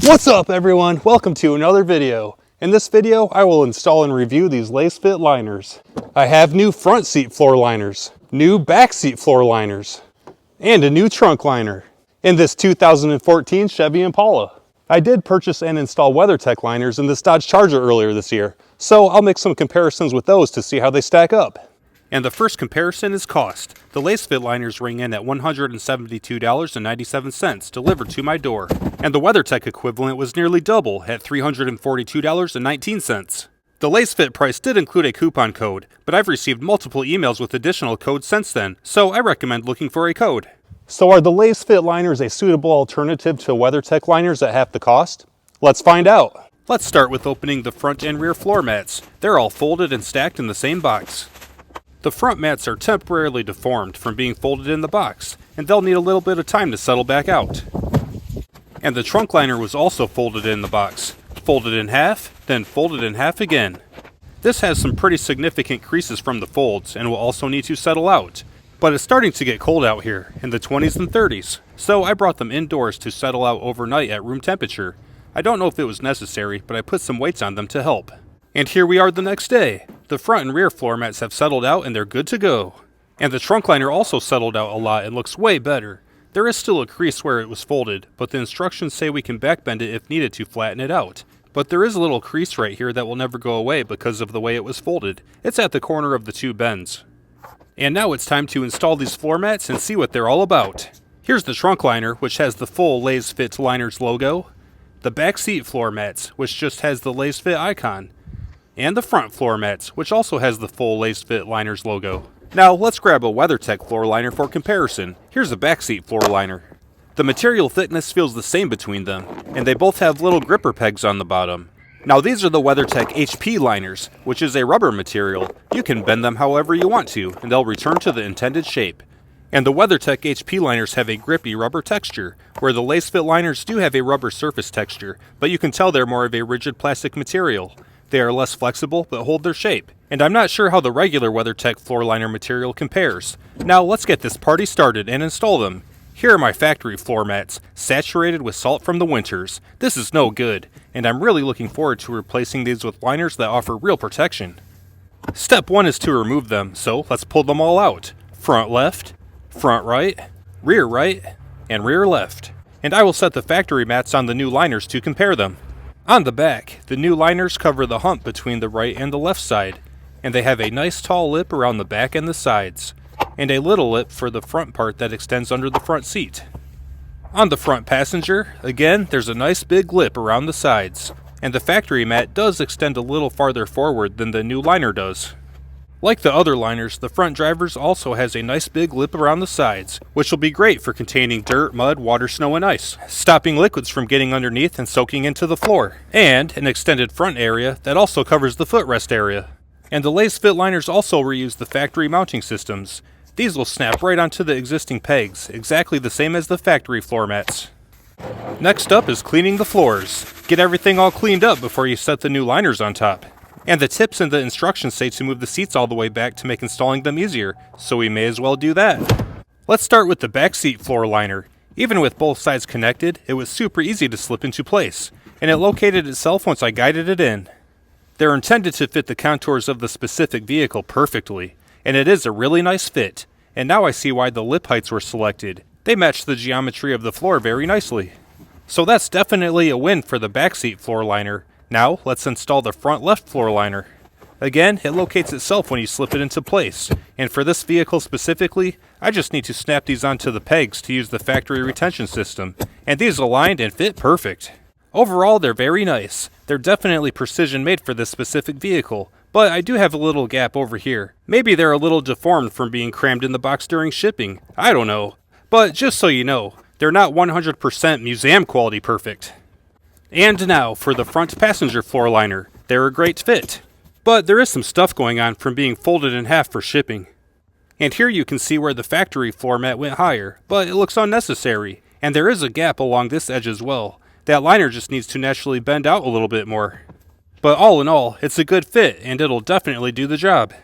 What's up everyone? Welcome to another video. In this video, I will install and review these Lasfit liners. I have new front seat floor liners, new back seat floor liners, and a new trunk liner in this 2014 Chevy Impala. I did purchase and install WeatherTech liners in this Dodge Charger earlier this year, so I'll make some comparisons with those to see how they stack up. And the first comparison is cost. The Lasfit liners ring in at $172.97 delivered to my door, and the WeatherTech equivalent was nearly double at $342.19. The Lasfit price did include a coupon code, but I've received multiple emails with additional codes since then, so I recommend looking for a code. So are the Lasfit liners a suitable alternative to WeatherTech liners at half the cost? Let's find out. Let's start with opening the front and rear floor mats. They're all folded and stacked in the same box. The front mats are temporarily deformed from being folded in the box, and they'll need a little bit of time to settle back out. And the trunk liner was also folded in the box, folded in half, then folded in half again. This has some pretty significant creases from the folds and will also need to settle out. But it's starting to get cold out here, in the 20s and 30s, so I brought them indoors to settle out overnight at room temperature. I don't know if it was necessary, but I put some weights on them to help. And here we are the next day. The front and rear floor mats have settled out and they're good to go. And the trunk liner also settled out a lot and looks way better. There is still a crease where it was folded, but the instructions say we can backbend it if needed to flatten it out. But there is a little crease right here that will never go away because of the way it was folded. It's at the corner of the two bends. And now it's time to install these floor mats and see what they're all about. Here's the trunk liner, which has the full Lasfit liners logo. The back seat floor mats, which just has the Lasfit icon. And the front floor mats, which also has the full Lasfit liners logo. Now let's grab a WeatherTech floor liner for comparison. Here's a backseat floor liner. The material thickness feels the same between them, and they both have little gripper pegs on the bottom. Now these are the WeatherTech HP liners, which is a rubber material. You can bend them however you want to, and they'll return to the intended shape. And the WeatherTech HP liners have a grippy rubber texture, where the Lasfit liners do have a rubber surface texture, but you can tell they're more of a rigid plastic material. They are less flexible, but hold their shape. And I'm not sure how the regular WeatherTech floor liner material compares. Now let's get this party started and install them. Here are my factory floor mats, saturated with salt from the winters. This is no good, and I'm really looking forward to replacing these with liners that offer real protection. Step 1 is to remove them, so let's pull them all out. Front left, front right, and rear left. And I will set the factory mats on the new liners to compare them. On the back, the new liners cover the hump between the right and the left side, and they have a nice tall lip around the back and the sides, and a little lip for the front part that extends under the front seat. On the front passenger, again, there's a nice big lip around the sides, and the factory mat does extend a little farther forward than the new liner does. Like the other liners, the front driver's also has a nice big lip around the sides, which will be great for containing dirt, mud, water, snow, and ice, stopping liquids from getting underneath and soaking into the floor, and an extended front area that also covers the footrest area. And the Lasfit liners also reuse the factory mounting systems. These will snap right onto the existing pegs, exactly the same as the factory floor mats. Next up is cleaning the floors. Get everything all cleaned up before you set the new liners on top. And the tips in the instructions say to move the seats all the way back to make installing them easier, so we may as well do that. Let's start with the back seat floor liner. Even with both sides connected, it was super easy to slip into place, and it located itself once I guided it in. They're intended to fit the contours of the specific vehicle perfectly, and it is a really nice fit. And now I see why the lip heights were selected. They match the geometry of the floor very nicely. So that's definitely a win for the back seat floor liner. Now, let's install the front left floor liner. Again, it locates itself when you slip it into place, and for this vehicle specifically, I just need to snap these onto the pegs to use the factory retention system, and these aligned and fit perfect. Overall, they're very nice. They're definitely precision made for this specific vehicle, but I do have a little gap over here. Maybe they're a little deformed from being crammed in the box during shipping. I don't know. But just so you know, they're not 100% museum quality perfect. And now for the front passenger floor liner. They're a great fit, but there is some stuff going on from being folded in half for shipping. And here you can see where the factory floor mat went higher, but it looks unnecessary, and there is a gap along this edge as well. That liner just needs to naturally bend out a little bit more. But all in all, it's a good fit, and it'll definitely do the job.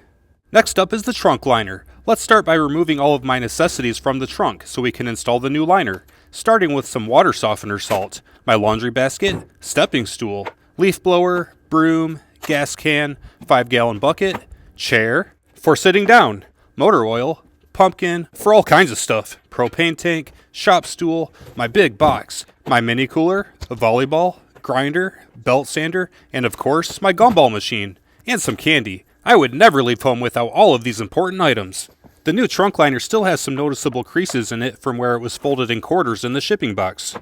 Next up is the trunk liner. Let's start by removing all of my necessities from the trunk so we can install the new liner. starting with some water softener salt, my laundry basket, stepping stool, leaf blower, broom, gas can, 5-gallon bucket, chair, for sitting down, motor oil, pumpkin, for all kinds of stuff, propane tank, shop stool, my big box, my mini cooler, a volleyball, grinder, belt sander, and of course, my gumball machine, and some candy. I would never leave home without all of these important items. The new trunk liner still has some noticeable creases in it from where it was folded in quarters in the shipping box.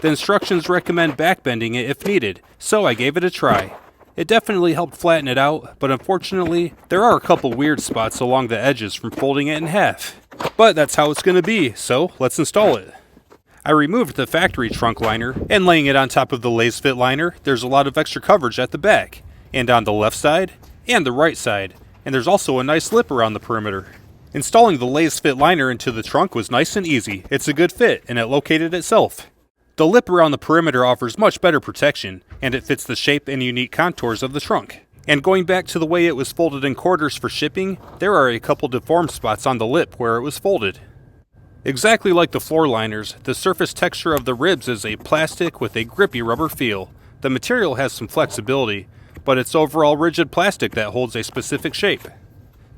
The instructions recommend backbending it if needed, so I gave it a try. It definitely helped flatten it out, but unfortunately, there are a couple weird spots along the edges from folding it in half. But that's how it's going to be, so let's install it. I removed the factory trunk liner, and laying it on top of the Lasfit liner, there's a lot of extra coverage at the back, and on the left side, and the right side, and there's also a nice lip around the perimeter. Installing the Lasfit liner into the trunk was nice and easy. It's a good fit, and it located itself. The lip around the perimeter offers much better protection, and it fits the shape and unique contours of the trunk. And going back to the way it was folded in quarters for shipping, there are a couple deformed spots on the lip where it was folded. Exactly like the floor liners, the surface texture of the ribs is a plastic with a grippy rubber feel. The material has some flexibility, but it's overall rigid plastic that holds a specific shape.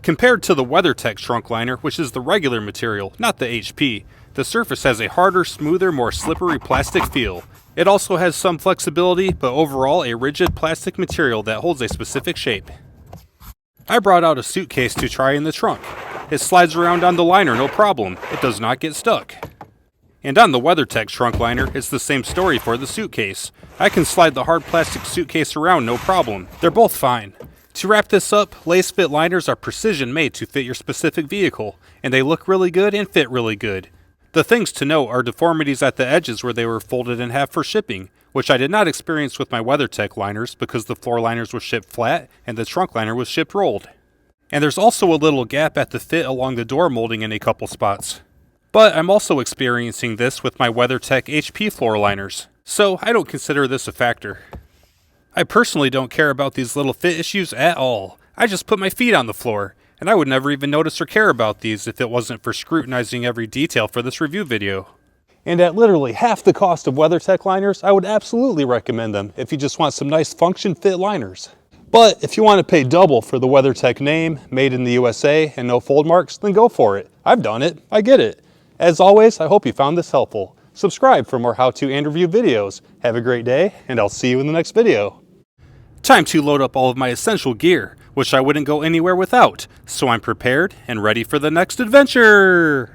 Compared to the WeatherTech trunk liner, which is the regular material, not the HP, the surface has a harder, smoother, more slippery plastic feel. It also has some flexibility, but overall a rigid plastic material that holds a specific shape. I brought out a suitcase to try in the trunk. It slides around on the liner no problem. It does not get stuck. And on the WeatherTech trunk liner, it's the same story for the suitcase. I can slide the hard plastic suitcase around no problem. They're both fine. To wrap this up, Lasfit liners are precision made to fit your specific vehicle, and they look really good and fit really good. The things to note are deformities at the edges where they were folded in half for shipping, which I did not experience with my WeatherTech liners because the floor liners were shipped flat and the trunk liner was shipped rolled. And there's also a little gap at the fit along the door molding in a couple spots. But I'm also experiencing this with my WeatherTech HP floor liners, so I don't consider this a factor. I personally don't care about these little fit issues at all. I just put my feet on the floor, and I would never even notice or care about these if it wasn't for scrutinizing every detail for this review video. And at literally half the cost of WeatherTech liners, I would absolutely recommend them if you just want some nice function fit liners. But if you want to pay double for the WeatherTech name, made in the USA, and no fold marks, then go for it. I've done it. I get it. As always, I hope you found this helpful. Subscribe for more how-to and review videos. Have a great day, and I'll see you in the next video. Time to load up all of my essential gear, which I wouldn't go anywhere without, so I'm prepared and ready for the next adventure!